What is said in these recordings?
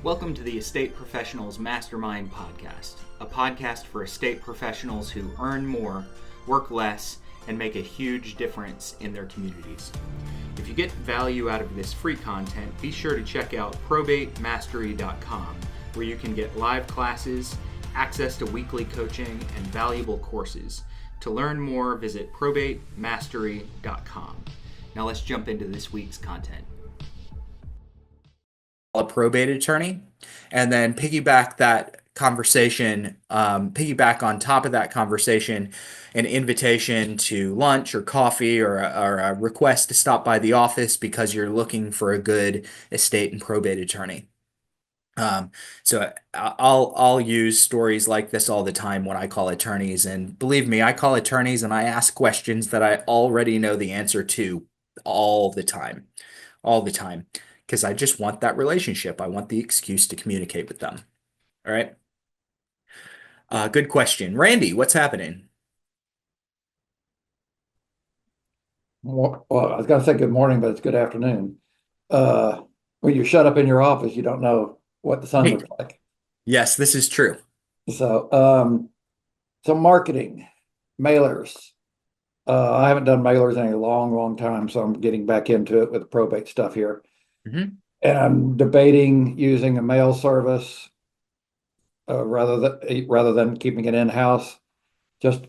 Welcome to the Estate Professionals Mastermind Podcast, a podcast for estate professionals who earn more, work less, and make a huge difference in their communities. If you get value out of this free content, be sure to check out ProbateMastery.com, where you can get live classes, access to weekly coaching, and valuable courses. To learn more, visit ProbateMastery.com. Now let's jump into this week's content. A probate attorney, and then piggyback on top of that conversation, an invitation to lunch or coffee or a request to stop by the office because you're looking for a good estate and probate attorney. So I'll use stories like this all the time when I call attorneys, and believe me, I call attorneys and I ask questions that I already know the answer to all the time, because I just want that relationship. I want the excuse to communicate with them. All right. Good question. Randy, what's happening? Well, I was going to say good morning, but it's good afternoon. When you shut up in your office, you don't know what the sun Hey. looks like. Yes, this is true. So marketing, mailers. I haven't done mailers in a long time, so I'm getting back into it with the probate stuff here. Mm-hmm. And I'm debating using a mail service rather than keeping it in-house, just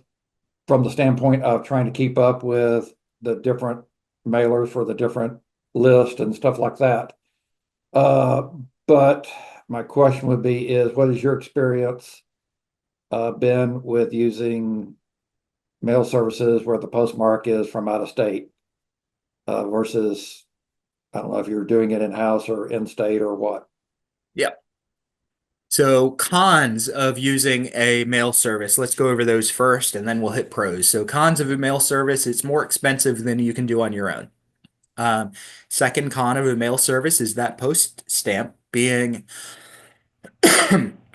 from the standpoint of trying to keep up with the different mailers for the different lists and stuff like that. But my question would be what is your experience been with using mail services where the postmark is from out of state versus, I don't know if you're doing it in-house or in-state or what? Yep. So cons of using a mail service. Let's go over those first, and then we'll hit pros. So cons of a mail service: it's more expensive than you can do on your own. Second con of a mail service is that post stamp being,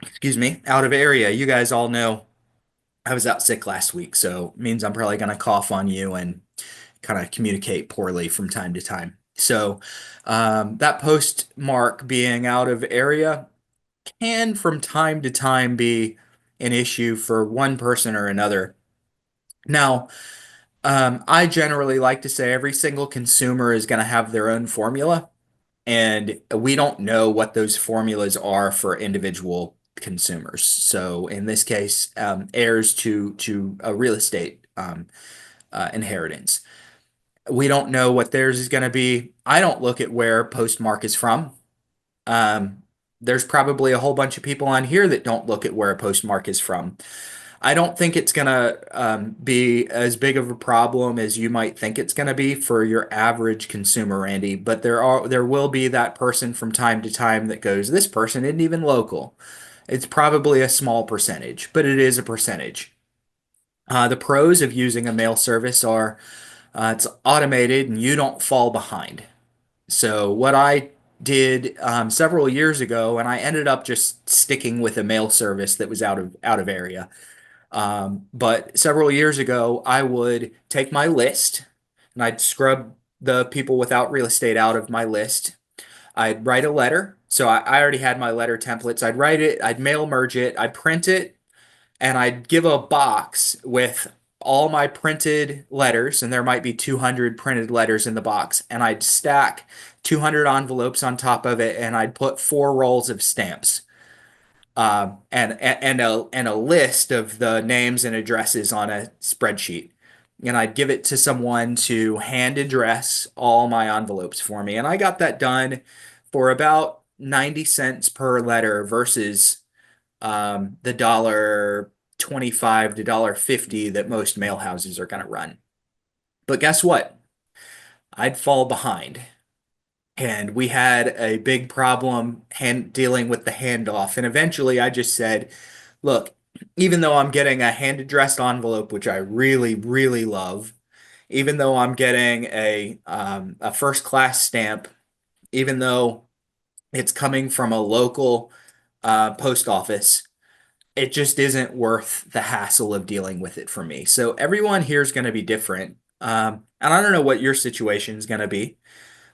excuse me, out of area. You guys all know I was out sick last week, so it means I'm probably going to cough on you and kind of communicate poorly from time to time. So that postmark being out of area can from time to time be an issue for one person or another. Now, I generally like to say every single consumer is going to have their own formula, and we don't know what those formulas are for individual consumers. So in this case, heirs to a real estate inheritance. We don't know what theirs is going to be. I don't look at where postmark is from. There's probably a whole bunch of people on here that don't look at where a postmark is from. I don't think it's going to be as big of a problem as you might think it's going to be for your average consumer, Randy. But there will be that person from time to time that goes, this person isn't even local. It's probably a small percentage, but it is a percentage. The pros of using a mail service are it's automated and you don't fall behind. So what I did several years ago, and I ended up just sticking with a mail service that was out of area. But several years ago, I would take my list and I'd scrub the people without real estate out of my list. I'd write a letter. So I already had my letter templates. I'd write it, I'd mail merge it, I'd print it, and I'd give a box with all my printed letters, and there might be 200 printed letters in the box, and I'd stack 200 envelopes on top of it, and I'd put 4 rolls of stamps, and a list of the names and addresses on a spreadsheet. And I'd give it to someone to hand address all my envelopes for me. And I got that done for about 90 cents per letter versus the $1.25 to $1.50 that most mail houses are going to run. But guess what? I'd fall behind. And we had a big problem dealing with the handoff. And eventually I just said, look, even though I'm getting a hand addressed envelope, which I really, really love, even though I'm getting a first class stamp, even though it's coming from a local post office, it just isn't worth the hassle of dealing with it for me. So everyone here is going to be different. And I don't know what your situation is going to be,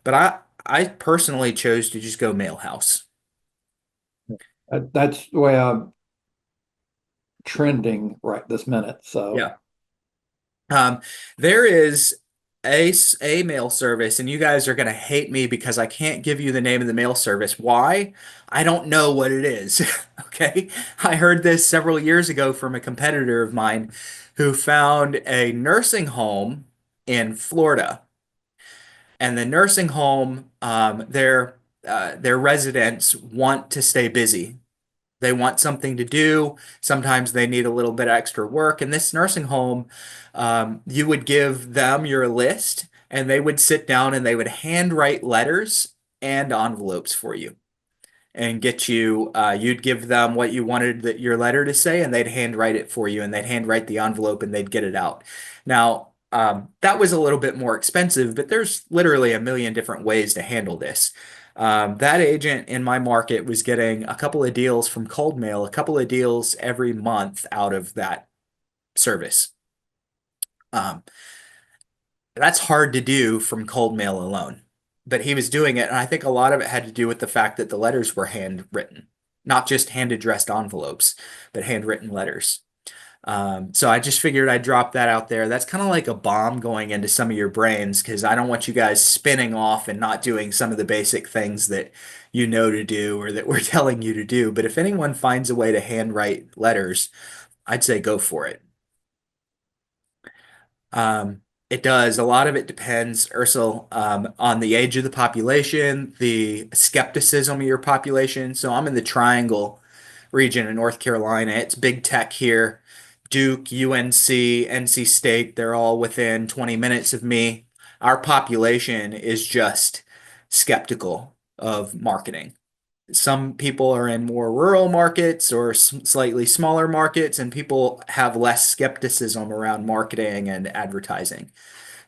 but I personally chose to just go mail house. That's the way I'm trending right this minute. So Yeah. Um, there is a mail service, and you guys are going to hate me because I can't give you the name of the mail service. Why? I don't know what it is. Okay. I heard this several years ago from a competitor of mine who found a nursing home in Florida. And the nursing home, their residents want to stay busy. They want something to do. Sometimes they need a little bit of extra work. In this nursing home, you would give them your list, and they would sit down and they would handwrite letters and envelopes for you and get you. You'd give them what you wanted your letter to say, and they'd handwrite it for you, and they'd handwrite the envelope, and they'd get it out. Now, that was a little bit more expensive, but there's literally a million different ways to handle this. That agent in my market was getting a couple of deals from cold mail, a couple of deals every month out of that service. Um, that's hard to do from cold mail alone, but he was doing it, and I think a lot of it had to do with the fact that the letters were handwritten, not just hand addressed envelopes, but handwritten letters. So I just figured I'd drop that out there. That's kind of like a bomb going into some of your brains because I don't want you guys spinning off and not doing some of the basic things that you know to do or that we're telling you to do. But if anyone finds a way to handwrite letters, I'd say go for it. It does. A lot of it depends, Ursel, on the age of the population, the skepticism of your population. So I'm in the Triangle region in North Carolina. It's big tech here. Duke, UNC, NC State, they're all within 20 minutes of me. Our population is just skeptical of marketing. Some people are in more rural markets or slightly smaller markets, and people have less skepticism around marketing and advertising.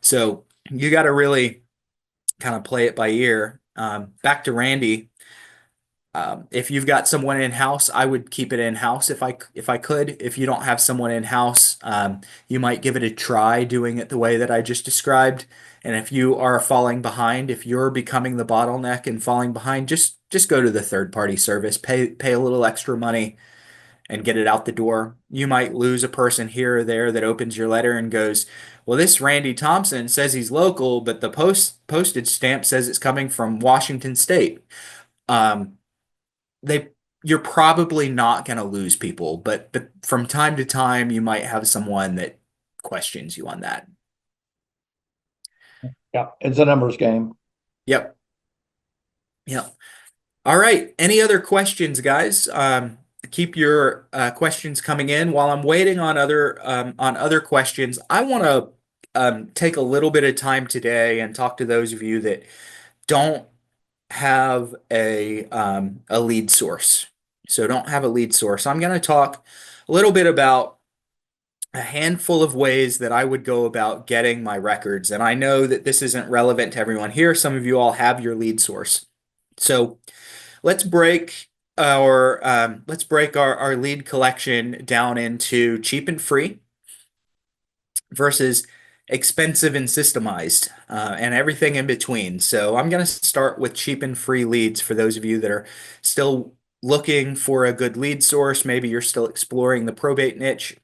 So you got to really kind of play it by ear. Back to Randy. If you've got someone in house, I would keep it in house if I could. If you don't have someone in house, you might give it a try doing it the way that I just described. And if you are falling behind, if you're becoming the bottleneck and falling behind, just go to the third party service, pay a little extra money and get it out the door. You might lose a person here or there that opens your letter and goes, "Well, this Randy Thompson says he's local, but the postage stamp says it's coming from Washington State." Um, they you're probably not going to lose people, but from time to time you might have someone that questions you on that. yeah, it's a numbers game. Yep. Yep. All right. Any other questions, guys? Keep your questions coming in. While I'm waiting on other questions, I want to take a little bit of time today and talk to those of you that don't have a lead source. So don't have a lead source. I'm going to talk a little bit about a handful of ways that I would go about getting my records. And I know that this isn't relevant to everyone here. Some of you all have your lead source. So let's break our lead collection down into cheap and free versus expensive and systemized, and everything in between. So I'm going to start with cheap and free leads for those of you that are still looking for a good lead source. Maybe you're still exploring the probate niche.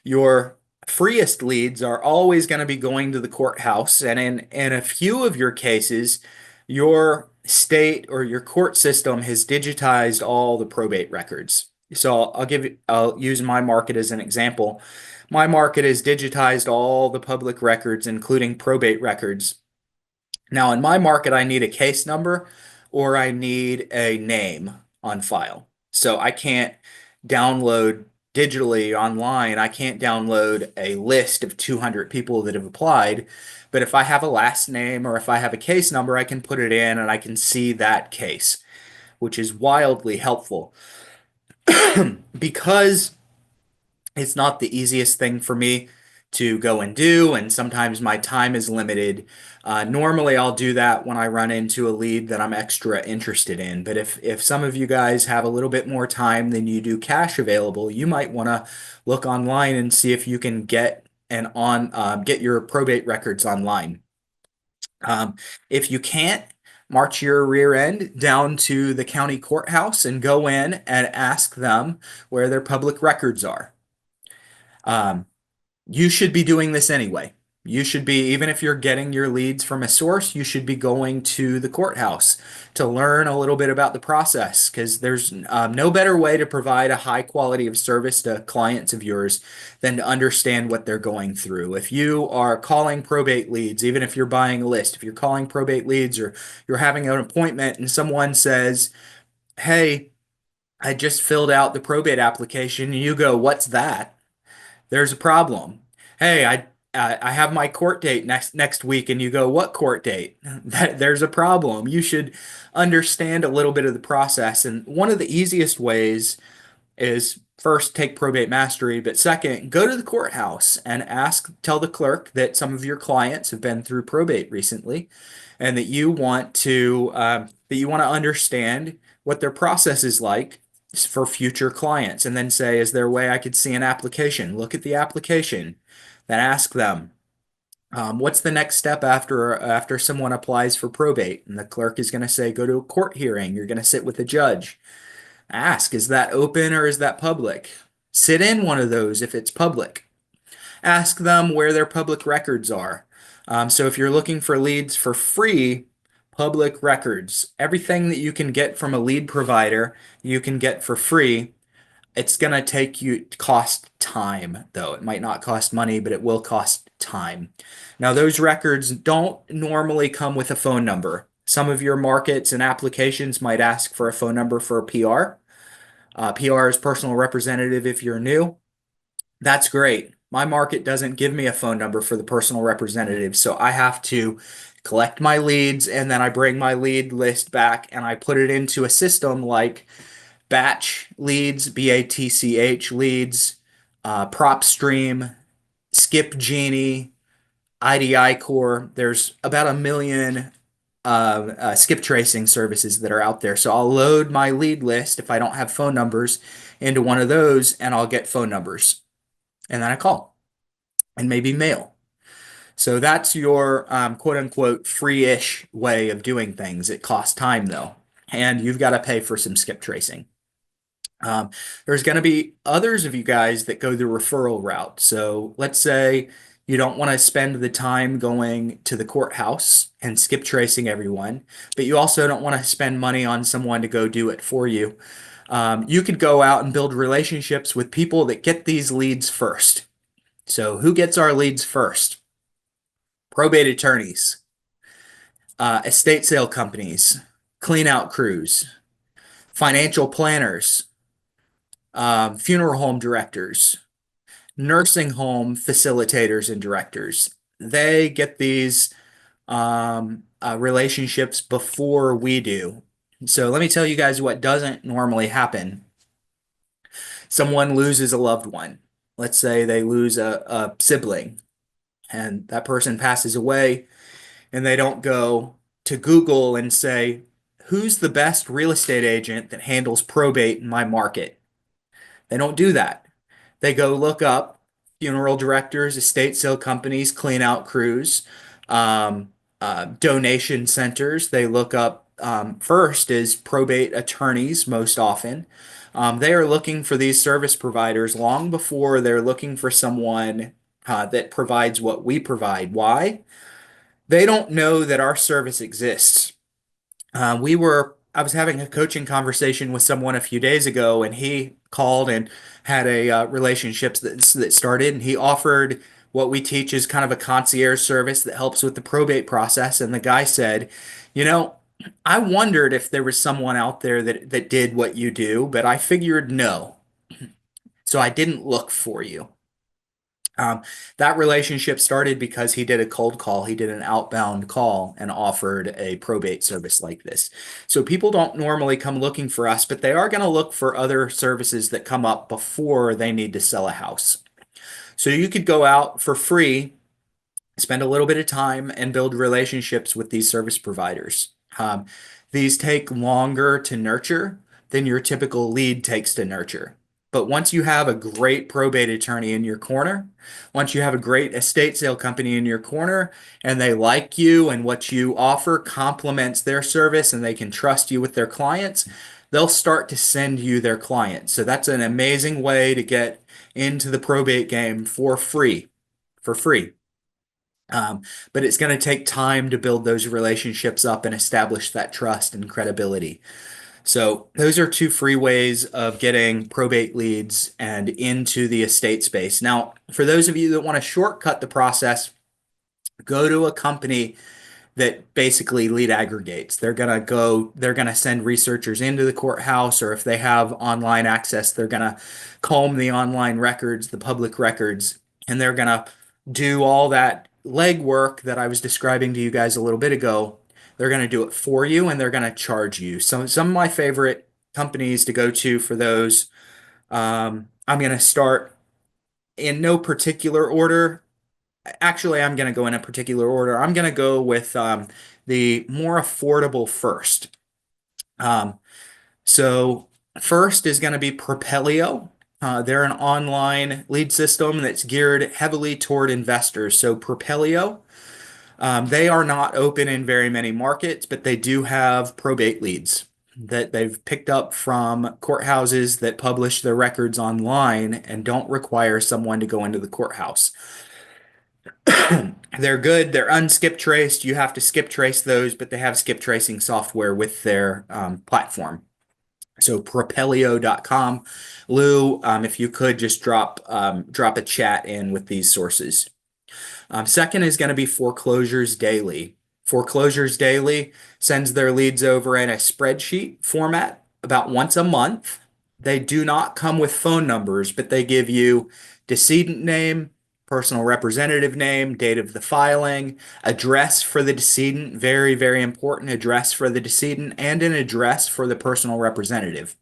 Your freest leads are always going to be going to the courthouse, and in a few of your cases, your state or your court system has digitized all the probate records. So I'll use my market as an example. My market has digitized all the public records, including probate records. Now, in my market, I need a case number or I need a name on file. So I can't download digitally online. I can't download a list of 200 people that have applied. But if I have a last name or if I have a case number, I can put it in and I can see that case, which is wildly helpful because it's not the easiest thing for me to go and do, and sometimes my time is limited. Normally, I'll do that when I run into a lead that I'm extra interested in. But if some of you guys have a little bit more time than you do cash available, you might want to look online and see if you can get your probate records online. If you can't, march your rear end down to the county courthouse and go in and ask them where their public records are. Um, you should be doing this anyway. You should be, even if you're getting your leads from a source, you should be going to the courthouse to learn a little bit about the process, because there's no better way to provide a high quality of service to clients of yours than to understand what they're going through. If you are calling probate leads, even if you're buying a list, if you're calling probate leads or you're having an appointment and someone says, "Hey, I just filled out the probate application," and you go, "What's that?" There's a problem. Hey, I have my court date next week, and you go, "What court date?" There's a problem. You should understand a little bit of the process. And one of the easiest ways is, first, take Probate Mastery, but second, go to the courthouse and tell the clerk that some of your clients have been through probate recently, and that you want to understand what their process is like for future clients. And then say, "Is there a way I could see an application?" Look at the application, then ask them, what's the next step after someone applies for probate? And the clerk is going to say, "Go to a court hearing. You're going to sit with a judge." Ask, "Is that open or is that public?" Sit in one of those if it's public. Ask them where their public records are. So if you're looking for leads for free, public records, everything that you can get from a lead provider, you can get for free. It's going to cost time, though. It might not cost money, but it will cost time. Now, those records don't normally come with a phone number. Some of your markets and applications might ask for a phone number for a PR. PR is personal representative if you're new. That's great. My market doesn't give me a phone number for the personal representative, so I have to collect my leads, and then I bring my lead list back and I put it into a system like Batch leads, BATCH leads, PropStream, Skip Genie, IDI Core. There's about a million skip tracing services that are out there. So I'll load my lead list if I don't have phone numbers into one of those, and I'll get phone numbers. And then I call and maybe mail. So that's your quote unquote free-ish way of doing things. It costs time though, and you've got to pay for some skip tracing. There's going to be others of you guys that go the referral route. So let's say you don't want to spend the time going to the courthouse and skip tracing everyone, but you also don't want to spend money on someone to go do it for you. You could go out and build relationships with people that get these leads first. So who gets our leads first? Probate attorneys, estate sale companies, clean out crews, financial planners, funeral home directors, nursing home facilitators and directors. They get these relationships before we do. So let me tell you guys what doesn't normally happen. Someone loses a loved one. Let's say they lose a sibling, and that person passes away, and they don't go to Google and say, "Who's the best real estate agent that handles probate in my market?" They don't do that. They go look up funeral directors, estate sale companies, clean out crews, donation centers. They look up first is probate attorneys most often. They are looking for these service providers long before they're looking for someone that provides what we provide. Why? They don't know that our service exists. I was having a coaching conversation with someone a few days ago, and he called and had a relationship that started, and he offered what we teach is kind of a concierge service that helps with the probate process. And the guy said, "You know, I wondered if there was someone out there that did what you do, but I figured no. So I didn't look for you." Um, that relationship started because he did a cold call. He did an outbound call and offered a probate service like this. So people don't normally come looking for us, but they are going to look for other services that come up before they need to sell a house. So you could go out for free, spend a little bit of time, and build relationships with these service providers. These take longer to nurture than your typical lead takes to nurture. But once you have a great probate attorney in your corner, once you have a great estate sale company in your corner, and they like you and what you offer complements their service and they can trust you with their clients, they'll start to send you their clients. So that's an amazing way to get into the probate game for free, for free. Um, but it's going to take time to build those relationships up and establish that trust and credibility. So those are two free ways of getting probate leads and into the estate space. Now, for those of you that want to shortcut the process, go to a company that basically lead aggregates. They're gonna send researchers into the courthouse, or if they have online access, they're gonna comb the online records, the public records, and they're gonna do all that legwork that I was describing to you guys a little bit ago. They're gonna do it for you and they're gonna charge you. So some of my favorite companies to go to for those, I'm gonna start in no particular order. Actually, I'm going to go in a particular order. I'm going to go with the more affordable first. Um, so first is going to be Propelio. They're an online lead system that's geared heavily toward investors. So Propelio, they are not open in very many markets, but they do have probate leads that they've picked up from courthouses that publish their records online and don't require someone to go into the courthouse. They're good. They're unskip traced. You have to skip trace those, but they have skip tracing software with their platform. So propelio.com. Lou, if you could just drop a chat in with these sources. Second is going to be Foreclosures Daily. Foreclosures Daily sends their leads over in a spreadsheet format about once a month. They do not come with phone numbers, but they give you decedent name, personal representative name, date of the filing, address for the decedent, very, very important, address for the decedent, and an address for the personal representative.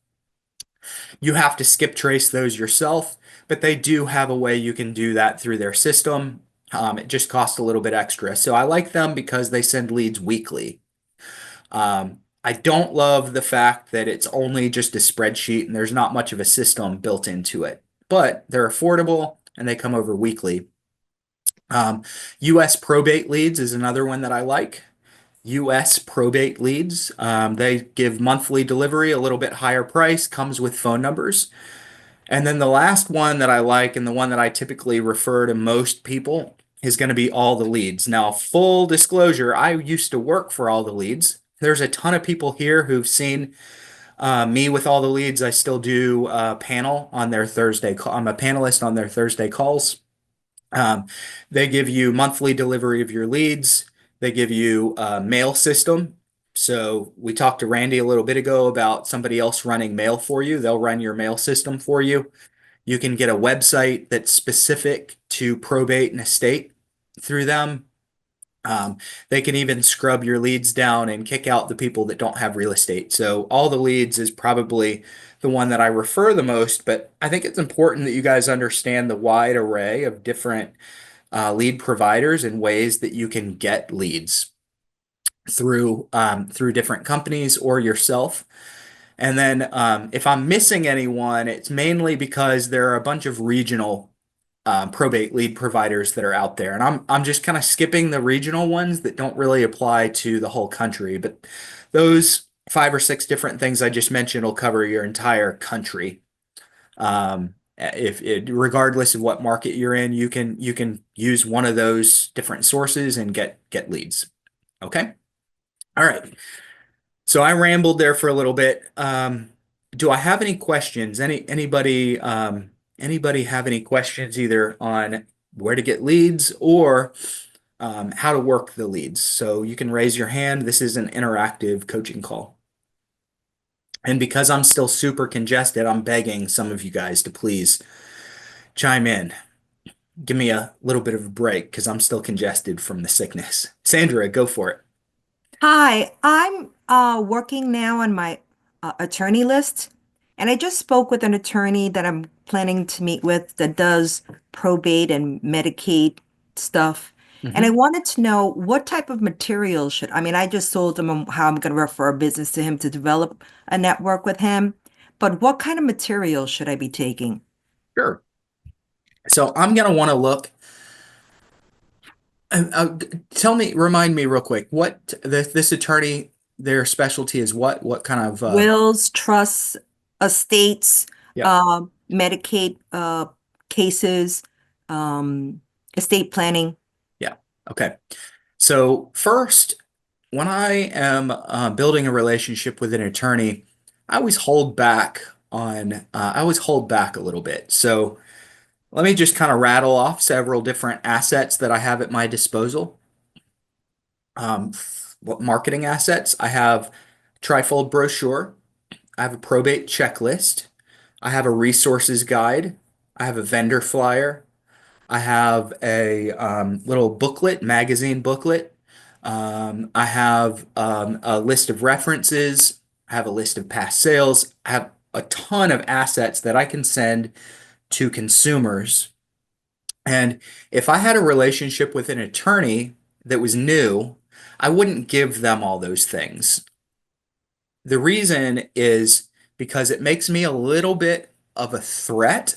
You have to skip trace those yourself, but they do have a way you can do that through their system. It just costs a little bit extra. So I like them because they send leads weekly. I don't love the fact that it's only just a spreadsheet and there's not much of a system built into it, but they're affordable and they come over weekly. US Probate Leads is another one that I like. US Probate Leads. They give monthly delivery, a little bit higher price, comes with phone numbers. And then the last one that I like and the one that I typically refer to most people is going to be All the Leads. Now, full disclosure, I used to work for All the Leads. There's a ton of people here who've seen me with All the Leads. I still do a panel on their Thursday call. I'm a panelist on their Thursday calls. Um, they give you monthly delivery of your leads. They give you a mail system. So we talked to Randy a little bit ago about somebody else running mail for you. They'll run your mail system for you. You can get a website that's specific to probate and estate through them. They can even scrub your leads down and kick out the people that don't have real estate. So All the Leads is probably the one that I refer the most, but I think it's important that you guys understand the wide array of different lead providers and ways that you can get leads through different companies or yourself. And then if I'm missing anyone, it's mainly because there are a bunch of regional probate lead providers that are out there. And I'm just kind of skipping the regional ones that don't really apply to the whole country. But those 5 or 6 different things I just mentioned will cover your entire country. If it, regardless of what market you're in, you can use one of those different sources and get leads. Okay. All right. So I rambled there for a little bit. Do I have any questions? Anybody have any questions either on where to get leads or how to work the leads? So you can raise your hand. This is an interactive coaching call. And because I'm still super congested, I'm begging some of you guys to please chime in. Give me a little bit of a break because I'm still congested from the sickness. Sandra, go for it. Hi, I'm working now on my attorney list, and I just spoke with an attorney that I'm planning to meet with that does probate and Medicaid stuff. And I Mhm. wanted to know what type of materials I mean, I just told him how I'm going to refer a business to him to develop a network with him, but what kind of material should I be taking? Sure. So I'm going to want to look. Tell me, remind me real quick, what this attorney, their specialty is what? What kind of, Wills, trusts, estates, yeah, Medicaid cases, um, estate planning. yeah. Okay. So first, when I am building a relationship with an attorney, I always hold back a little bit. So let me just kind of rattle off several different assets that I have at my disposal. What marketing assets? I have trifold brochure. I have a probate checklist. I have a resources guide. I have a vendor flyer. I have a little booklet, magazine booklet. I have a list of references. I have a list of past sales. I have a ton of assets that I can send to consumers. And if I had a relationship with an attorney that was new, I wouldn't give them all those things. The reason is because it makes me a little bit of a threat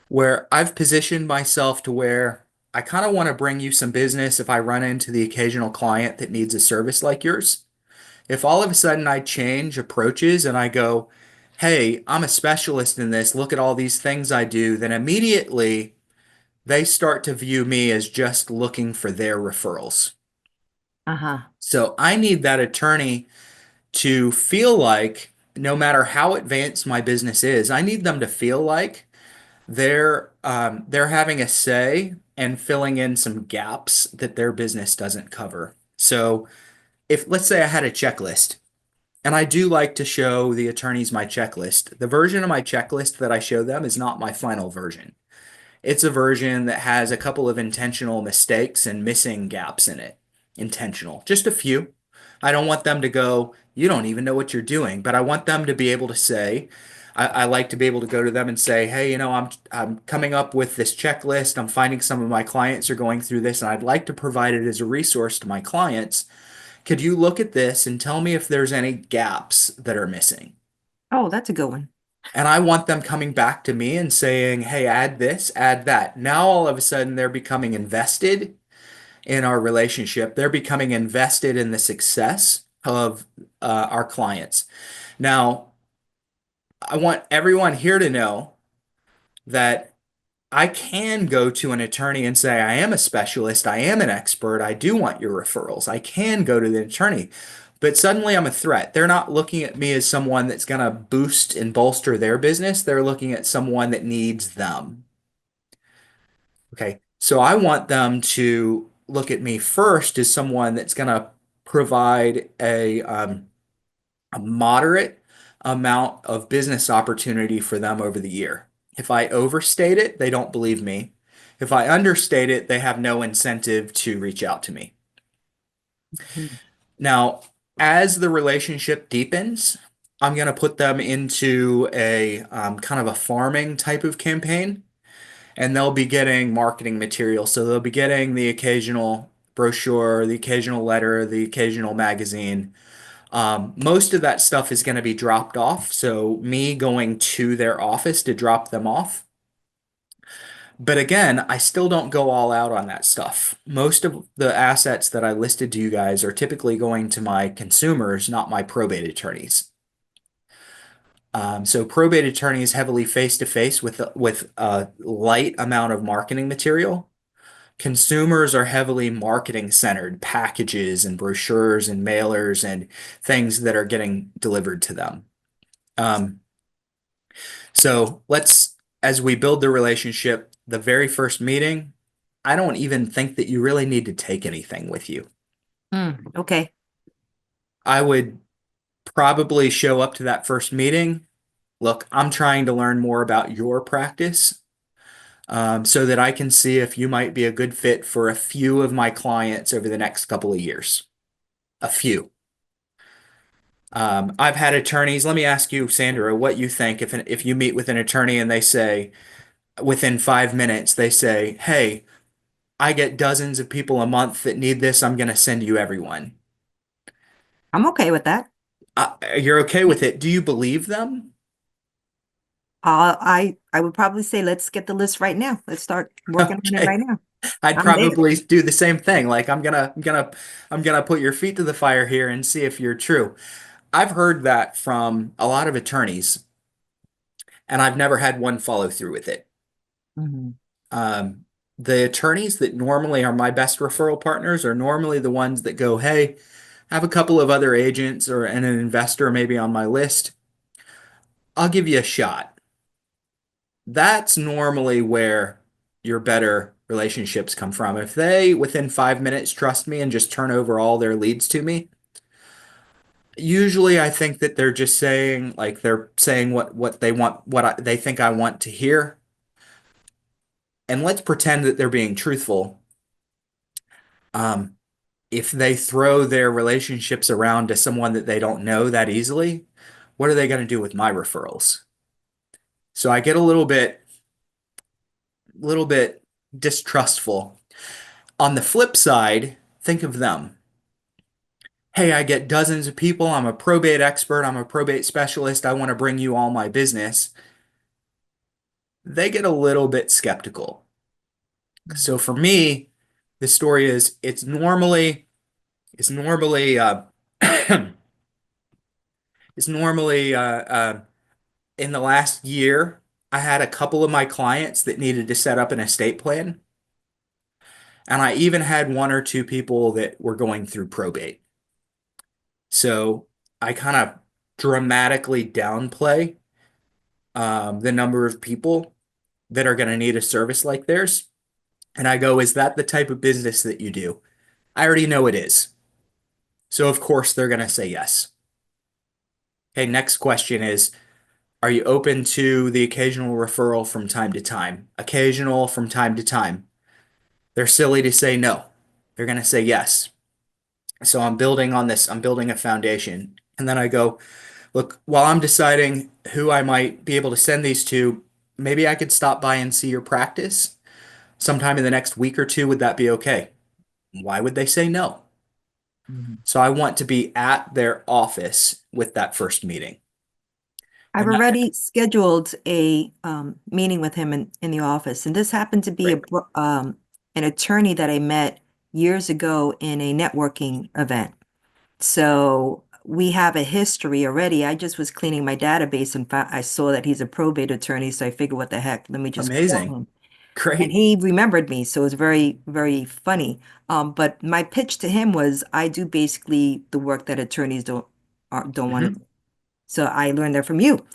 where I've positioned myself to where I kind of want to bring you some business if I run into the occasional client that needs a service like yours. If all of a sudden I change approaches and I go, hey, I'm a specialist in this, look at all these things I do, then immediately they start to view me as just looking for their referrals. Uh-huh. So I need that attorney to feel like no matter how advanced my business is, I need them to feel like they're having a say and filling in some gaps that their business doesn't cover. So if let's say I had a checklist, and I do like to show the attorneys my checklist, the version of my checklist that I show them is not my final version. It's a version that has a couple of intentional mistakes and missing gaps in it. Intentional, just a few. I don't want them to go, you don't even know what you're doing, but I want them to be able to say, I like to be able to go to them and say, hey, I'm coming up with this checklist. I'm finding some of my clients are going through this, and I'd like to provide it as a resource to my clients. Could you look at this and tell me if there's any gaps that are missing? Oh, that's a good one. And I want them coming back to me and saying, hey, add this, add that. Now all of a sudden they're becoming invested in our relationship. They're becoming invested in the success of our clients. Now, I want everyone here to know that I can go to an attorney and say, I am a specialist, I am an expert, I do want your referrals. I can go to the attorney. But suddenly I'm a threat. They're not looking at me as someone that's going to boost and bolster their business. They're looking at someone that needs them. Okay. So I want them to look at me first as someone that's going to provide a moderate amount of business opportunity for them over the year. If I overstate it, they don't believe me. If I understate it, they have no incentive to reach out to me. Mhm. Now, as the relationship deepens, I'm going to put them into a kind of a farming type of campaign, and they'll be getting marketing material. So they'll be getting the occasional brochure, the occasional letter, the occasional magazine. Most of that stuff is going to be dropped off. So me going to their office to drop them off. But again, I still don't go all out on that stuff. Most of the assets that I listed to you guys are typically going to my consumers, not my probate attorneys. So probate attorneys heavily face to face with a light amount of marketing material. Consumers are heavily marketing centered, packages and brochures and mailers and things that are getting delivered to them. Um, so as we build the relationship, the very first meeting, I don't even think that you really need to take anything with you. Okay. I would probably show up to that first meeting. Look, I'm trying to learn more about your practice, so that I can see if you might be a good fit for a few of my clients over the next couple of years. A few. I've had attorneys. Let me ask you, Sandra, what you think if you meet with an attorney and they say within 5 minutes they say, "Hey, I get dozens of people a month that need this. I'm going to send you everyone." I'm okay with that. You're okay with it. Do you believe them? I would probably say let's get the list right now. Let's start working on it Okay. right now. I'd I'm there. probably do the same thing. Like I'm gonna put your feet to the fire here and see if you're true. I've heard that from a lot of attorneys, and I've never had one follow through with it. Mhm. Um, the attorneys that normally are my best referral partners are normally the ones that go, "Hey, I have a couple of other agents or and an investor maybe on my list. I'll give you a shot." That's normally where your better relationships come from. If they, within 5 minutes, trust me and just turn over all their leads to me, usually I think that they're just saying, like, they're saying what they want, they think I want to hear. And let's pretend that they're being truthful. Um, if they throw their relationships around to someone that they don't know that easily, what are they going to do with my referrals? So I get a little bit distrustful. On the flip side, think of them. Hey, I get dozens of people. I'm a probate expert. I'm a probate specialist. I want to bring you all my business. They get a little bit skeptical. So for me, the story is it's normally it's normally in the last year, I had a couple of my clients that needed to set up an estate plan, and I even had one or two people that were going through probate. So I kind of dramatically downplay the number of people that are going to need a service like theirs. And I go, is that the type of business that you do? I already know it is. So of course they're going to say yes. Okay, next question is, are you open to the occasional referral from time to time? Occasional from time to time. They're silly to say no. They're going to say yes. So I'm building on this. I'm building a foundation. And then I go, look, while I'm deciding who I might be able to send these to, maybe I could stop by and see your practice sometime in the next week or two. Would that be okay? Why would they say no? Mhm. So I want to be at their office with that first meeting. I've And that, already scheduled a meeting with him in the office, and this happened to be great. an attorney that I met years ago in a networking event. So we have a history already. I just was cleaning my database and I saw that he's a probate attorney, so I figured, what the heck, let me just call Amazing. him. And Great. he remembered me, so it was very, very funny. But my pitch to him was, I do basically the work that attorneys don't want to Mhm. do. So I learned that from you.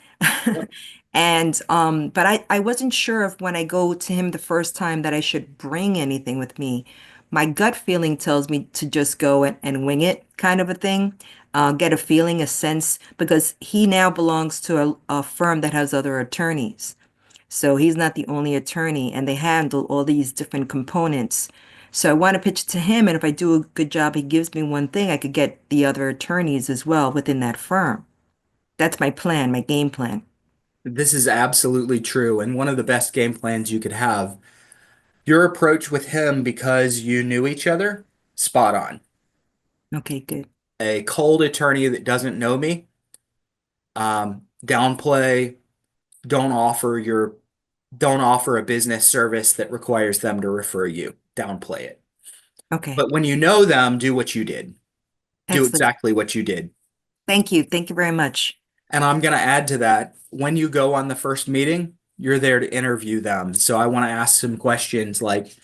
Yep. And but I wasn't sure if when I go to him the first time that I should bring anything with me. My gut feeling tells me to just go and wing it, kind of a thing. Get a feeling, a sense, because he now belongs to a firm that has other attorneys. So he's not the only attorney, and they handle all these different components. So I want to pitch to him, and if I do a good job, he gives me one thing, I could get the other attorneys as well within that firm. That's my plan, my game plan. This is absolutely true. And one of the best game plans you could have. Your approach with him because you knew each other, spot on. Okay, good. A cold attorney that doesn't know me, downplay, don't offer your, don't offer a business service that requires them to refer you. Downplay it. Okay, But when you know them, do what you did. Do excellent. exactly what you did. Thank you. Thank you very much. And I'm going to add to that, when you go on the first meeting, you're there to interview them. So I want to ask some questions like,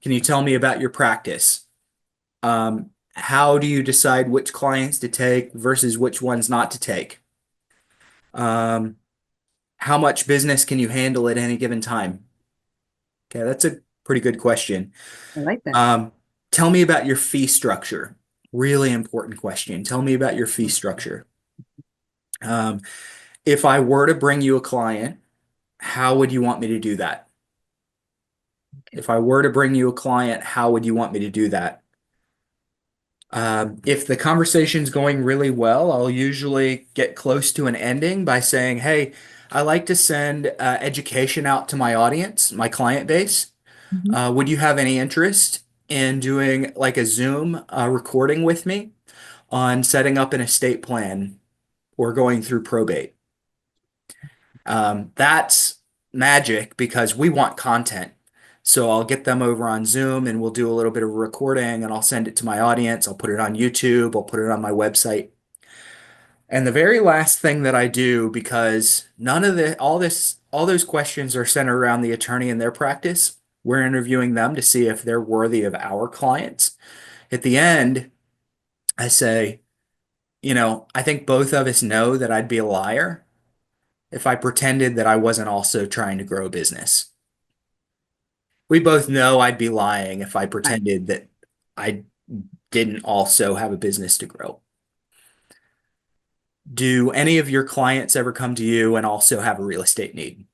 can you tell me about your practice? How do you decide which clients to take versus which ones not to take? Um, how much business can you handle at any given time? Okay, that's a pretty good question. I like that. Um, tell me about your fee structure. Really important question. Tell me about your fee structure. Um, if I were to bring you a client, how would you want me to do that? Okay. If I were to bring you a client, how would you want me to do that? If the conversation's going really well, I'll usually get close to an ending by saying, hey, I like to send education out to my audience, my client base. Mhm. Would you have any interest in doing like a Zoom recording with me on setting up an estate plan? or going through probate. That's magic because we want content. So I'll get them over on Zoom and we'll do a little bit of recording and I'll send it to my audience. I'll put it on YouTube. I'll put it on my website. And the very last thing that I do, because none of all those questions are centered around the attorney and their practice, we're interviewing them to see if they're worthy of our clients. At the end, I say, I think both of us know that I'd be a liar if I pretended that I wasn't also trying to grow a business. We both know I'd be lying if I Right. pretended that I didn't also have a business to grow. Do any of your clients ever come to you and also have a real estate need?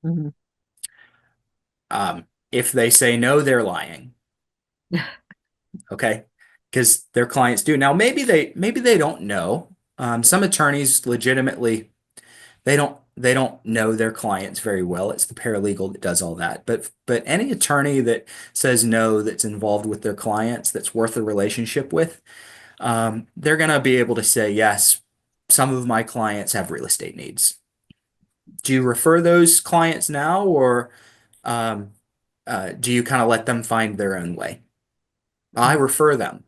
Mhm. If they say no, they're lying. Okay. Because their clients do. Now, maybe they don't know. Some attorneys legitimately they don't know their clients very well. It's the paralegal that does all that. But any attorney that says no, that's involved with their clients, that's worth a relationship with, they're gonna be able to say yes. Some of my clients have real estate needs. Do you refer those clients now, or um, do you kind of let them find their own way? I refer them.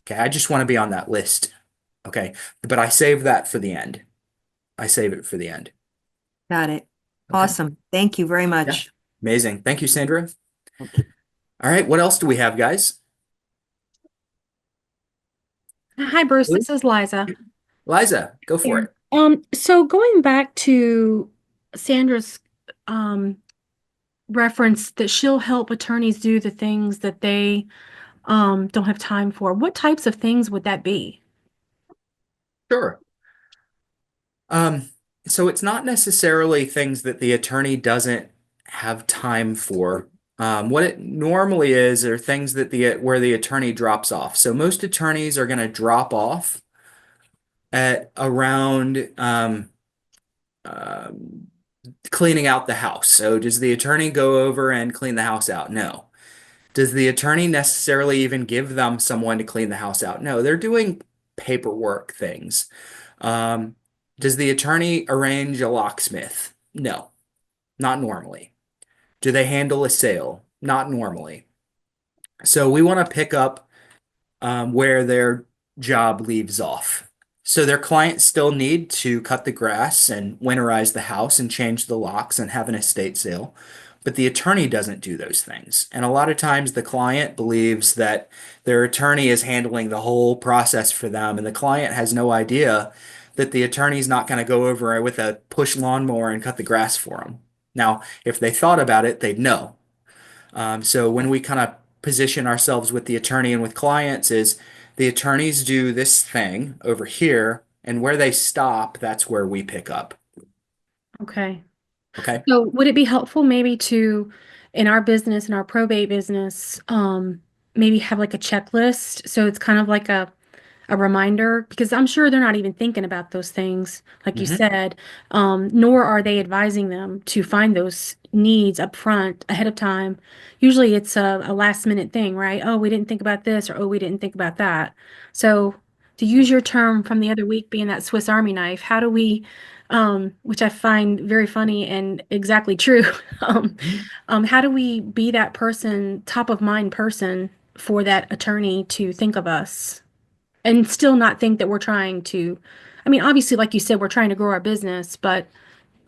Okay, I just want to be on that list. Okay, but I save that for the end. I save it for the end. Got it. Okay. Awesome. Thank you very Yeah. much. Amazing. Thank you, Sandra. Okay. All right, what else do we have, guys? Hi, Bruce. This is Liza. Liza, go for it. Here. So going back to Sandra's um reference that she'll help attorneys do the things that they don't have time for. What types of things would that be? Sure. Um, so it's not necessarily things that the attorney doesn't have time for. What it normally is are things that where the attorney drops off. So most attorneys are going to drop off at around um, cleaning out the house. So does the attorney go over and clean the house out? No. Does the attorney necessarily even give them someone to clean the house out? No, they're doing paperwork things. Um, does the attorney arrange a locksmith? No, not normally. Do they handle a sale? Not normally. So we want to pick up where their job leaves off. So their clients still need to cut the grass and winterize the house and change the locks and have an estate sale. But the attorney doesn't do those things. And a lot of times the client believes that their attorney is handling the whole process for them, and the client has no idea that the attorney's not going to go over with a push lawnmower and cut the grass for them. Now, if they thought about it, they'd know. So when we kind of position ourselves with the attorney and with clients is the attorneys do this thing over here, and where they stop, that's where we pick up. Okay. Okay. So would it be helpful maybe to, in our business, in our probate business, maybe have like a checklist? So it's kind of like a reminder, because I'm sure they're not even thinking about those things, like you hmm said, nor are they advising them to find those needs up front ahead of time. Usually it's a last minute thing, right? Oh, we didn't think about this, or oh, we didn't think about that. So to use your term from the other week being that Swiss Army knife, how do we, which I find very funny and exactly true, um, how do we be that person, top of mind person for that attorney to think of us? And still not think that we're trying to, I mean, obviously, like you said, we're trying to grow our business, but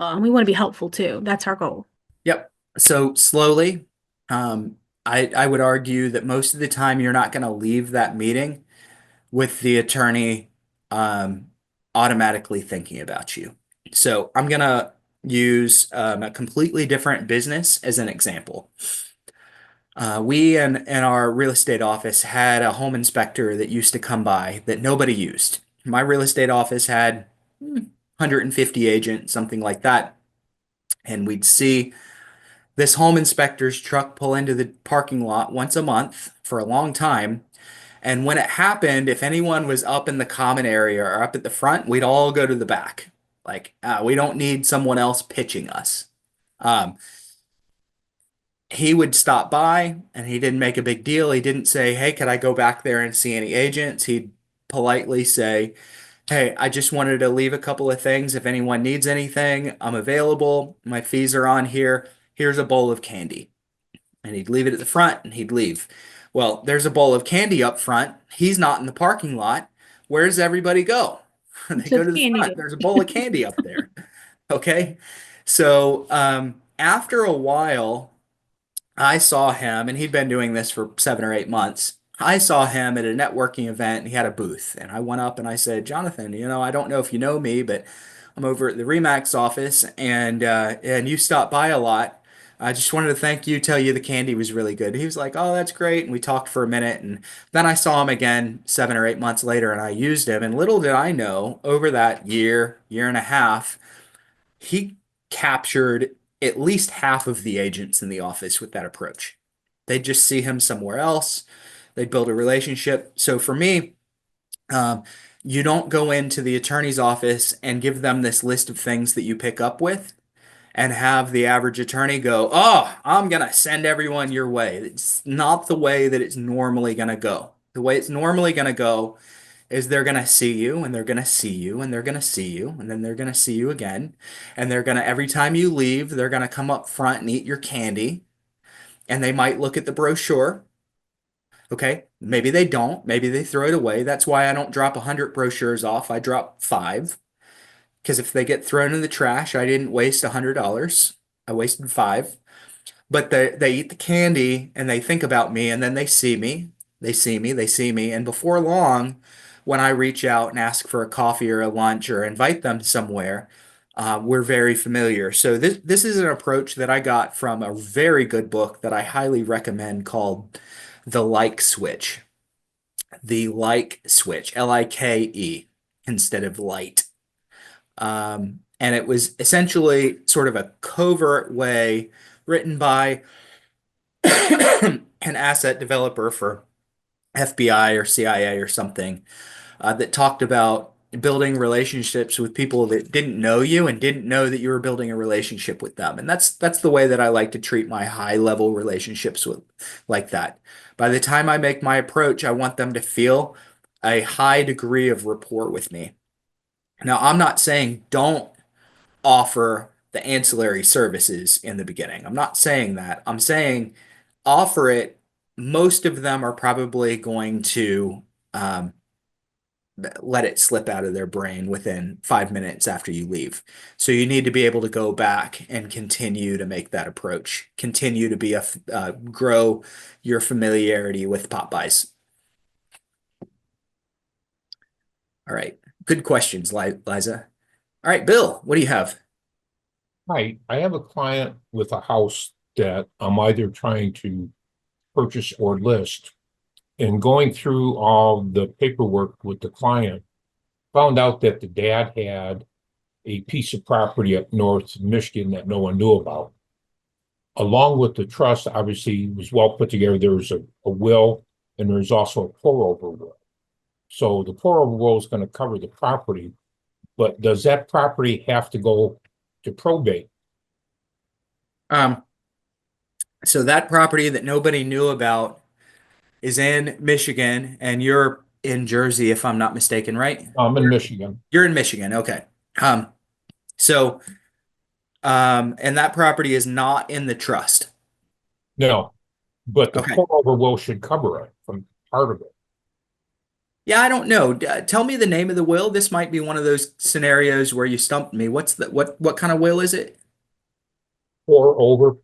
we want to be helpful too. That's our goal. Yep. So slowly, um, I would argue that most of the time you're not going to leave that meeting with the attorney automatically thinking about you. So I'm going to use a completely different business as an example. We in our real estate office had a home inspector that used to come by that nobody used. My real estate office had 150 agents, something like that. And we'd see this home inspector's truck pull into the parking lot once a month for a long time. And when it happened, if anyone was up in the common area or up at the front, we'd all go to the back. Like, we don't need someone else pitching us. Um, he would stop by and he didn't make a big deal. He didn't say, "Hey, could I go back there and see any agents?" He'd politely say, Hey, I just wanted to leave a couple of things. If anyone needs anything, I'm available. My fees are on here. Here's a bowl of candy. And he'd leave it at the front and he'd leave. Well, there's a bowl of candy up front. He's not in the parking lot. Where does everybody go? They To go the to the candy front. day. There's a bowl of candy up there. Okay. So after a while, I saw him, and he'd been doing this for 7 or 8 months. I saw him at a networking event, and he had a booth. And I went up and I said, Jonathan, I don't know if you know me, but I'm over at the Remax office, and you stop by a lot. I just wanted to thank you, tell you the candy was really good. He was like, "Oh, that's great." And we talked for a minute, and then I saw him again 7 or 8 months later, and I used him. And little did I know, over that year and a half, he captured at least half of the agents in the office with that approach. They'd just see him somewhere else. They'd build a relationship. So for me, um, you don't go into the attorney's office and give them this list of things that you pick up with and have the average attorney go, "Oh, I'm going to send everyone your way." It's not the way that it's normally going to go. The way it's normally going to go is they're going to see you and they're going to see you and they're going to see you and then they're going to see you again. And they're going to, every time you leave, they're going to come up front and eat your candy. And they might look at the brochure. Okay. Maybe they don't. Maybe they throw it away. That's why I don't drop 100 brochures off. I drop five. Because if they get thrown in the trash, I didn't waste $100. I wasted five. But they eat the candy and they think about me and then they see me. They see me, they see me. And before long, when I reach out and ask for a coffee or a lunch or invite them somewhere, we're very familiar. So this is an approach that I got from a very good book that I highly recommend called The Like Switch. The Like Switch, Like instead of light. And it was essentially sort of a covert way written by an asset developer for FBI or CIA or something that talked about building relationships with people that didn't know you and didn't know that you were building a relationship with them. And that's the way that I like to treat my high level relationships with like that. By the time I make my approach, I want them to feel a high degree of rapport with me. Now, I'm not saying don't offer the ancillary services in the beginning. I'm not saying that. I'm saying offer it. Most of them are probably going to um, let it slip out of their brain within 5 minutes after you leave. So you need to be able to go back and continue to make that approach, continue to be grow your familiarity with pop buys. All right. Good questions, Liza. All right, Bill, what do you have? Hi, I have a client with a house that I'm either trying to purchase or list. And going through all the paperwork with the client, found out that the dad had a piece of property up north Michigan that no one knew about. Along with the trust, obviously, it was well put together. There was a will and there's also a pour-over will. So the pour-over will is going to cover the property, but does that property have to go to probate? Um, so that property that nobody knew about is in Michigan, and you're in Jersey, if I'm not mistaken, right? I'm in Michigan. You're in Michigan, okay. Um, so, and that property is not in the trust. No, but the Okay. pour-over will should cover it from part of it. Yeah, I don't know. Tell me the name of the will. This might be one of those scenarios where you stumped me. What kind of will is it? Pour over,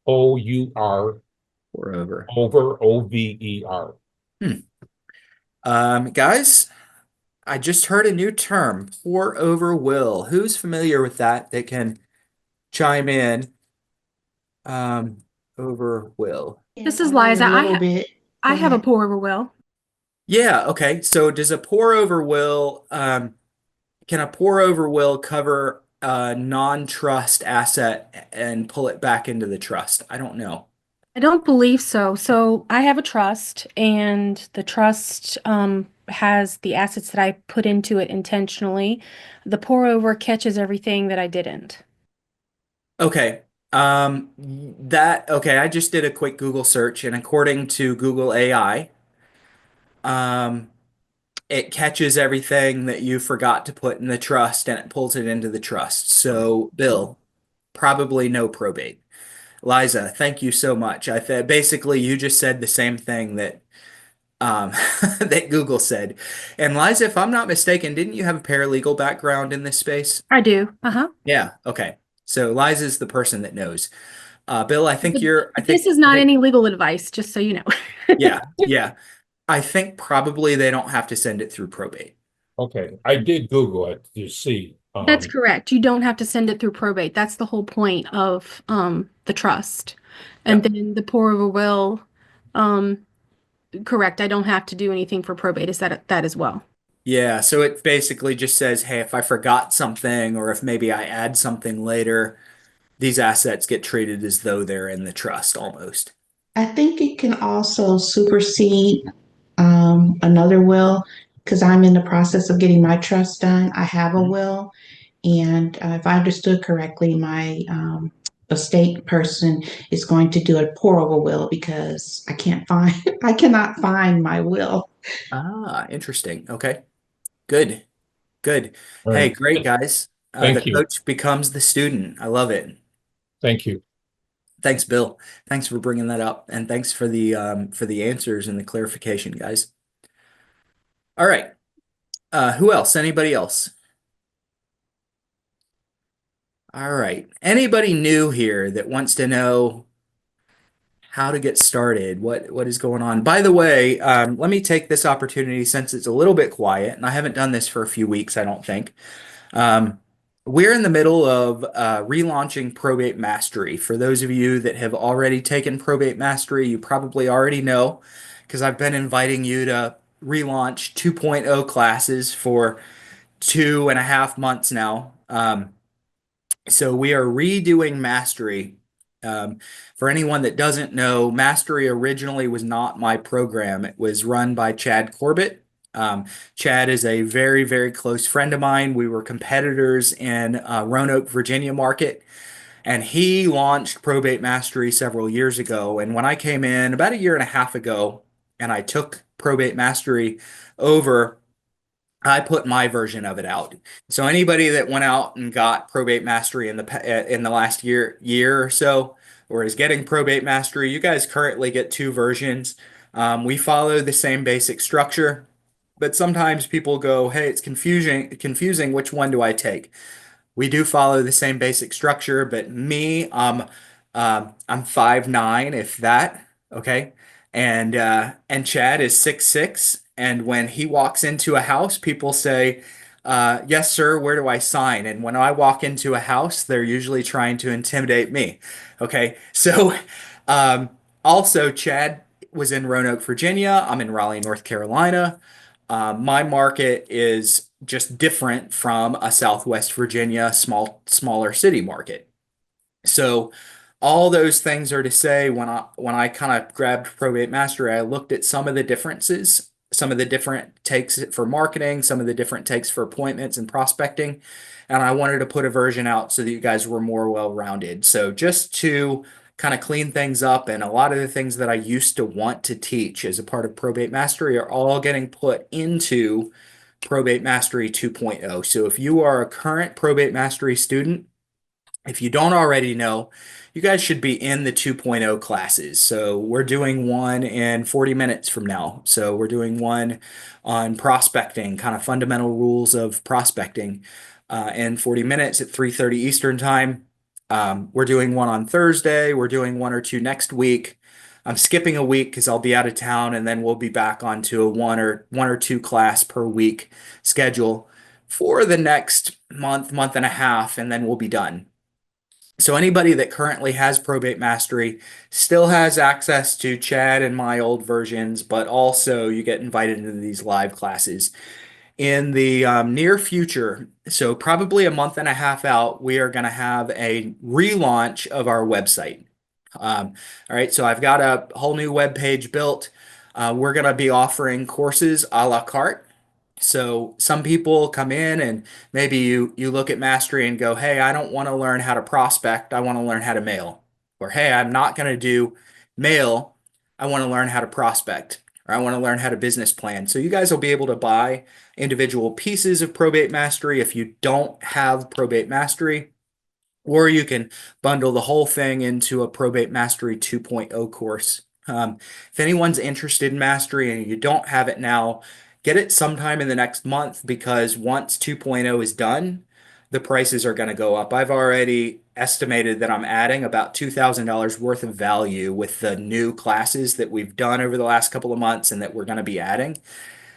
Pour Pour over. over, Over. Guys, I just heard a new term, pour over will. Who's familiar with that can chime in? Over will. This is Liza. A little bit. I Go have a ahead. pour over will. Yeah, okay. So does a pour over will, can a pour over will cover a non-trust asset and pull it back into the trust? I don't know. I don't believe so. So I have a trust, and the trust has the assets that I put into it intentionally. The pour over catches everything that I didn't. Okay. Okay, I just did a quick Google search, and according to Google AI, um, it catches everything that you forgot to put in the trust and it pulls it into the trust. So, Bill, probably no probate. Liza, thank you so much. I th basically you just said the same thing that that Google said. And Liza, if I'm not mistaken, didn't you have a paralegal background in this space? I do. Uh-huh. Yeah, okay. So Liza's the person that knows. Bill, I think But you're this is I not think any legal advice, just so you know. yeah, yeah. I think probably they don't have to send it through probate. Okay, I did Google it to see. That's correct. You don't have to send it through probate. That's the whole point of the trust. And Yeah. then the pour over will, um, correct. I don't have to do anything for probate. Is that as well? Yeah, so it basically just says, hey, if I forgot something or if maybe I add something later, these assets get treated as though they're in the trust almost. I think it can also supersede another will because I'm in the process of getting my trust done. I have a Mhm. will, and if I understood correctly, my estate person is going to do a pour over will because I can't find, I cannot find my will. Ah, interesting. Okay. Good. Good. All Hey, right, great guys. The thank you, coach becomes the student. I love it. thank you. Thanks, Bill. Thanks for bringing that up, and thanks for the answers and the clarification, guys. All right. Who else? Anybody else? All right. Anybody new here that wants to know how to get started? What is going on? By the way, let me take this opportunity since it's a little bit quiet, and I haven't done this for a few weeks, I don't think. Um, we're in the middle of relaunching Probate Mastery. For those of you that have already taken Probate Mastery, you probably already know because I've been inviting you to relaunch 2.0 classes for 2.5 months now. So we are redoing Mastery. Um, for anyone that doesn't know, Mastery originally was not my program. It was run by Chad Corbett. Chad is a very, very close friend of mine. We were competitors in Roanoke, Virginia market, and he launched Probate Mastery several years ago. And when I came in about a year and a half ago, and I took Probate Mastery over, I put my version of it out. So anybody that went out and got Probate Mastery in the last year or so, or is getting Probate Mastery, you guys currently get two versions. We follow the same basic structure, but sometimes people go, "Hey, it's confusing. Which one do I take?" We do follow the same basic structure, but me, I'm 5'9", if that, okay? And Chad is 6'6", and when he walks into a house, people say, "Yes, sir, where do I sign?" And when I walk into a house, they're usually trying to intimidate me. Okay, so um, also Chad was in Roanoke, Virginia. I'm in Raleigh, North Carolina. My market is just different from a Southwest Virginia smaller city market. So all those things are to say when I kind of grabbed Probate Mastery, I looked at some of the differences, some of the different takes for marketing, some of the different takes for appointments and prospecting, and I wanted to put a version out so that you guys were more well-rounded. So just to kind of clean things up, and a lot of the things that I used to want to teach as a part of Probate Mastery are all getting put into Probate Mastery 2.0. So if you are a current Probate Mastery student, if you don't already know, you guys should be in the 2.0 classes. So we're doing one in 40 minutes from now. So we're doing one on prospecting, kind of fundamental rules of prospecting, in 40 minutes at 3:30 Eastern time. We're doing one on Thursday. We're doing one or two next week. I'm skipping a week because I'll be out of town, and then we'll be back onto a one or two class per week schedule for the next month and a half, and then we'll be done. So anybody that currently has Probate Mastery still has access to Chad and my old versions, but also you get invited into these live classes. In the near future, so probably a month and a half out, we are going to have a relaunch of our website. All right, so I've got a whole new web page built. We're going to be offering courses a la carte. So some people come in and maybe you look at Mastery and go, "Hey, I don't want to learn how to prospect. I want to learn how to mail." Or, "Hey, I'm not going to do mail. I want to learn how to prospect." or I want to learn how to business plan. So you guys will be able to buy individual pieces of Probate Mastery if you don't have Probate Mastery, or you can bundle the whole thing into a Probate Mastery 2.0 course. If anyone's interested in Mastery and you don't have it now, get it sometime in the next month, because once 2.0 is done, the prices are going to go up. I've already estimated that I'm adding about $2,000 worth of value with the new classes that we've done over the last couple of months and that we're going to be adding.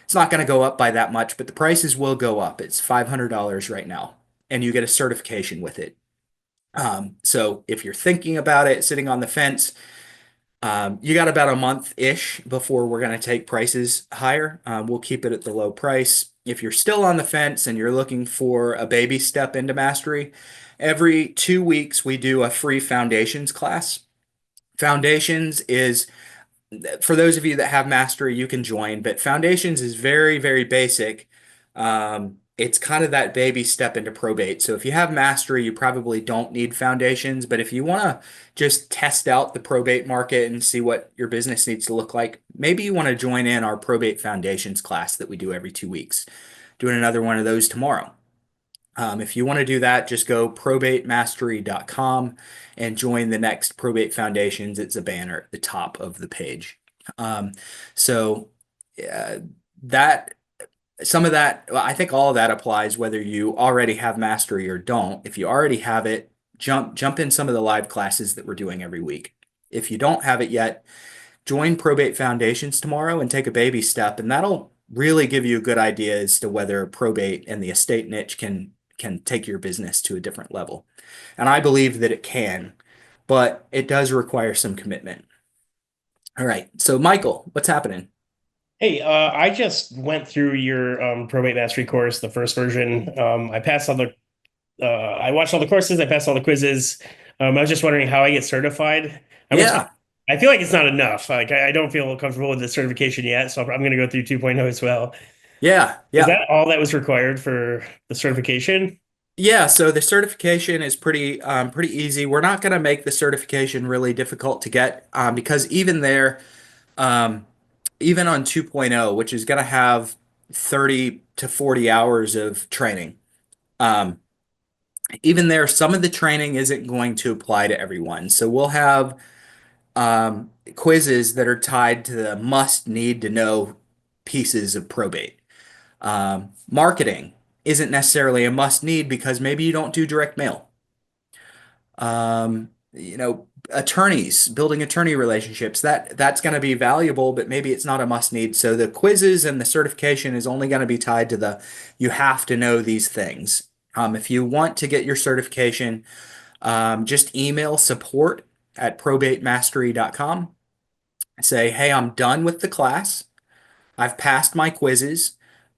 It's not going to go up by that much, but the prices will go up. It's $500 right now, and you get a certification with it. So if you're thinking about it, sitting on the fence, you got about a month-ish before we're going to take prices higher. We'll keep it at the low price. If you're still on the fence and you're looking for a baby step into mastery, every 2 weeks we do a free foundations class. Foundations is, for those of you that have mastery, you can join, but foundations is very, very basic. It's kind of that baby step into probate. So if you have mastery, you probably don't need foundations, but if you want to just test out the probate market and see what your business needs to look like, maybe you want to join in our probate foundations class that we do every 2 weeks. Doing another one of those tomorrow. If you want to do that, just go probatemastery.com and join the next Probate Foundations. It's a banner at the top of the page. So that some of that, well, I think all of that applies whether you already have mastery or don't. If you already have it, jump in some of the live classes that we're doing every week. If you don't have it yet, join Probate Foundations tomorrow and take a baby step, and that'll really give you a good idea as to whether probate and the estate niche can take your business to a different level. And I believe that it can, but it does require some commitment. All right. So Michael, what's happening? Hey, I just went through your Probate Mastery course, the first version. I passed all I watched all the courses, I passed all the quizzes. I was just wondering how I get certified. Yeah. I feel like it's not enough. Like I don't feel comfortable with the certification yet, so I'm going to go through 2.0 as well. Yeah. Is that all that was required for the certification? Yeah, so the certification is pretty easy. We're not going to make the certification really difficult to get, because even there, even on 2.0, which is going to have 30 to 40 hours of training, um, even there, some of the training isn't going to apply to everyone. So we'll have quizzes that are tied to the must need to know pieces of probate. Marketing isn't necessarily a must need because maybe you don't do direct mail. Attorneys, building attorney relationships, that's going to be valuable, but maybe it's not a must need. So the quizzes and the certification is only going to be tied to you have to know these things. If you want to get your certification, just email support@probatemastery.com. Say, hey, I'm done with the class. I've passed my quizzes.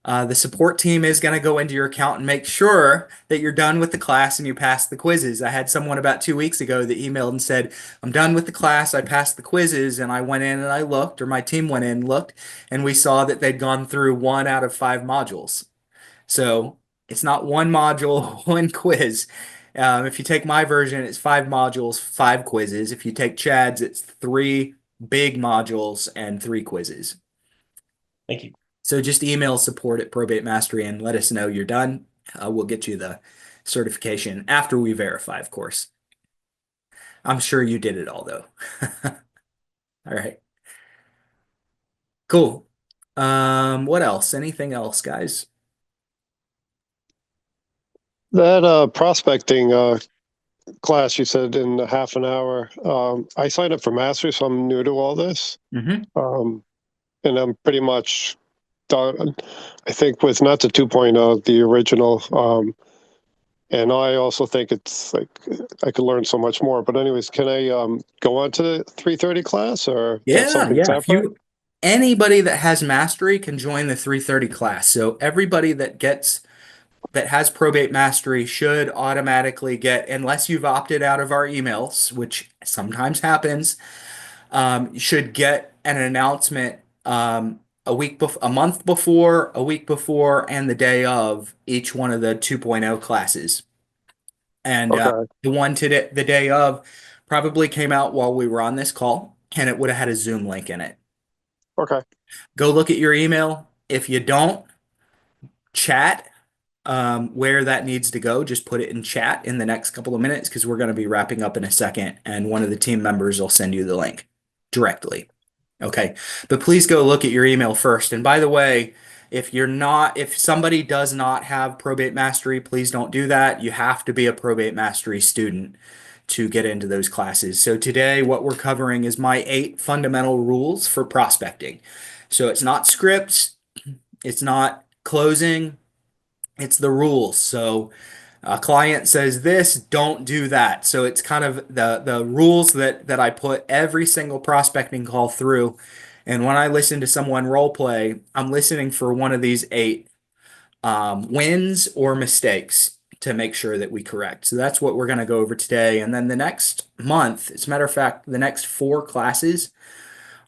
The support team is going to go into your account and make sure that you're done with the class and you passed the quizzes. I had someone about 2 weeks ago that emailed and said, I'm done with the class. I passed the quizzes, and I went in and I looked, or my team went in and looked, and we saw that they'd gone through 1 out of 5 modules. So it's not one module, one quiz. If you take my version, it's 5 modules, 5 quizzes. If you take Chad's, it's 3 big modules and 3 quizzes. Thank you. So just email support@Probate Mastery and let us know you're done. We'll get you the certification after we verify, of course. I'm sure you did it all, though. All right. Cool. What else? Anything else, guys? That prospecting class you said in half an hour. I signed up for Mastery, so I'm new to all this. Mm-hmm. And I'm pretty much done, I think, with not the 2.0, the original. And I also think it's like I could learn so much more. But anyways, can I go on to the 330 class, or that's something separate? Anybody that has mastery can join the 330 class. So everybody that has probate mastery should automatically get, unless you've opted out of our emails, which sometimes happens, should get an announcement a month before, a week before, and the day of each one of the 2.0 classes. And the one today, the day of, probably came out while we were on this call, and it would have had a Zoom link in it. Okay. Go look at your email. If you don't, chat where that needs to go. Just put it in chat in the next couple of minutes because we're going to be wrapping up in a second, and one of the team members will send you the link directly. Okay, but please go look at your email first. And by the way, if somebody does not have Probate Mastery, please don't do that. You have to be a Probate Mastery student to get into those classes. So today, what we're covering is my 8 fundamental rules for prospecting. So it's not scripts, it's not closing, it's the rules. So a client says this, don't do that. So it's kind of the rules that I put every single prospecting call through. And when I listen to someone role play, I'm listening for one of these 8 wins or mistakes to make sure that we correct. So that's what we're going to go over today. And then the next month, as a matter of fact, the next 4 classes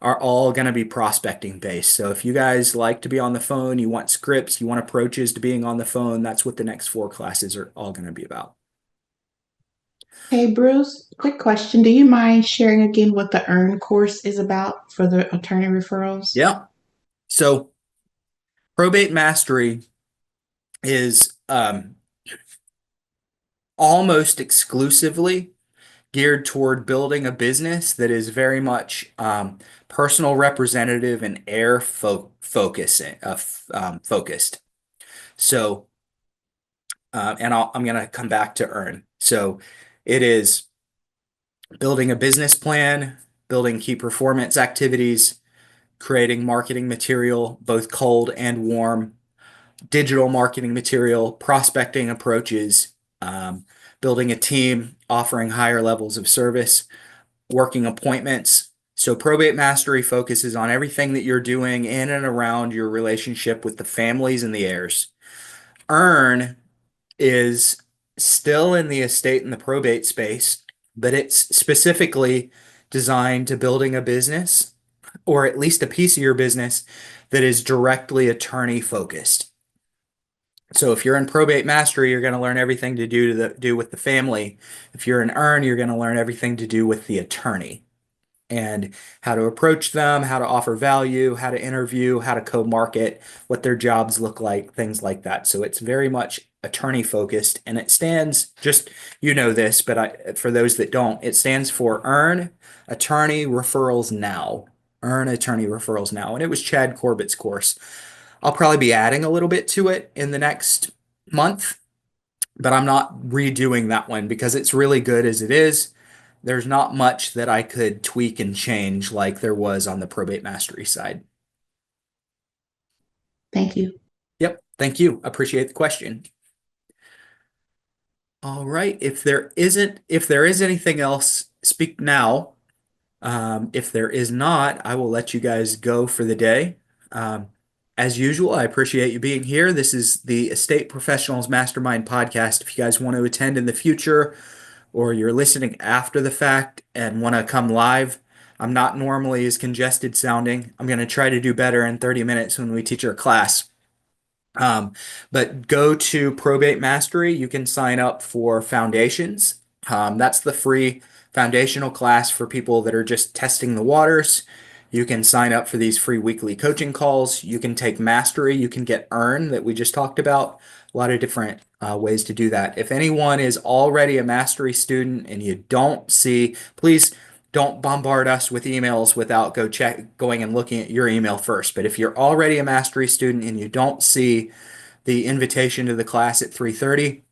are all going to be prospecting based. So if you guys like to be on the phone, you want scripts, you want approaches to being on the phone, that's what the next 4 classes are all going to be about. Hey, Bruce, quick question. Do you mind sharing again what the E.A.R.N course is about for the attorney referrals? Yeah. So Probate Mastery is almost exclusively geared toward building a business that is very much personal representative and focused. So, and I'm going to come back to E.A.R.N. So it is building a business plan, building key performance activities, creating marketing material, both cold and warm, digital marketing material, prospecting approaches, building a team, offering higher levels of service, working appointments. So Probate Mastery focuses on everything that you're doing in and around your relationship with the families and the heirs. E.A.R.N is still in the estate and the probate space, but it's specifically designed to building a business, or at least a piece of your business, that is directly attorney focused. So if you're in Probate Mastery, you're going to learn everything to do with the family. If you're in E.A.R.N, you're going to learn everything to do with the attorney and how to approach them, how to offer value, how to interview, how to co-market, what their jobs look like, things like that. So it's very much attorney focused, and it stands, just, you know this, but for those that don't, it stands for E.A.R.N Attorney Referrals Now. E.A.R.N Attorney Referrals Now. And it was Chad Corbett's course. I'll probably be adding a little bit to it in the next month, but I'm not redoing that one because it's really good as it is. There's not much that I could tweak and change like there was on the Probate Mastery side. Thank you. Yep. Thank you. Appreciate the question. All right. If there is anything else, speak now. If there is not, I will let you guys go for the day. As usual, I appreciate you being here. This is the Estate Professionals Mastermind podcast. If you guys want to attend in the future, or you're listening after the fact and want to come live, I'm not normally as congested sounding. I'm going to try to do better in 30 minutes when we teach our class. But go to Probate Mastery. You can sign up for Foundations. That's the free foundational class for people that are just testing the waters. You can sign up for these free weekly coaching calls. You can take Mastery. You can get E.A.R.N that we just talked about. A lot of different ways to do that. If anyone is already a Mastery student and you don't see, please don't bombard us with emails without going and looking at your email first. But if you're already a Mastery student and you don't see the invitation to the class at 3:30,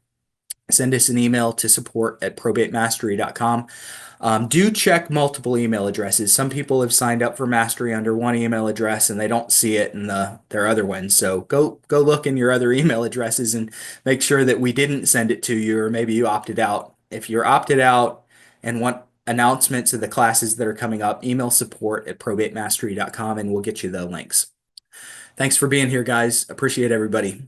send us an email to support@probatemastery.com. Do check multiple email addresses. Some people have signed up for Mastery under one email address and they don't see it in their other ones. So go look in your other email addresses and make sure that we didn't send it to you, or maybe you opted out. If you're opted out and want announcements of the classes that are coming up, email support@probatemastery.com and we'll get you the links. Thanks for being here, guys. Appreciate everybody.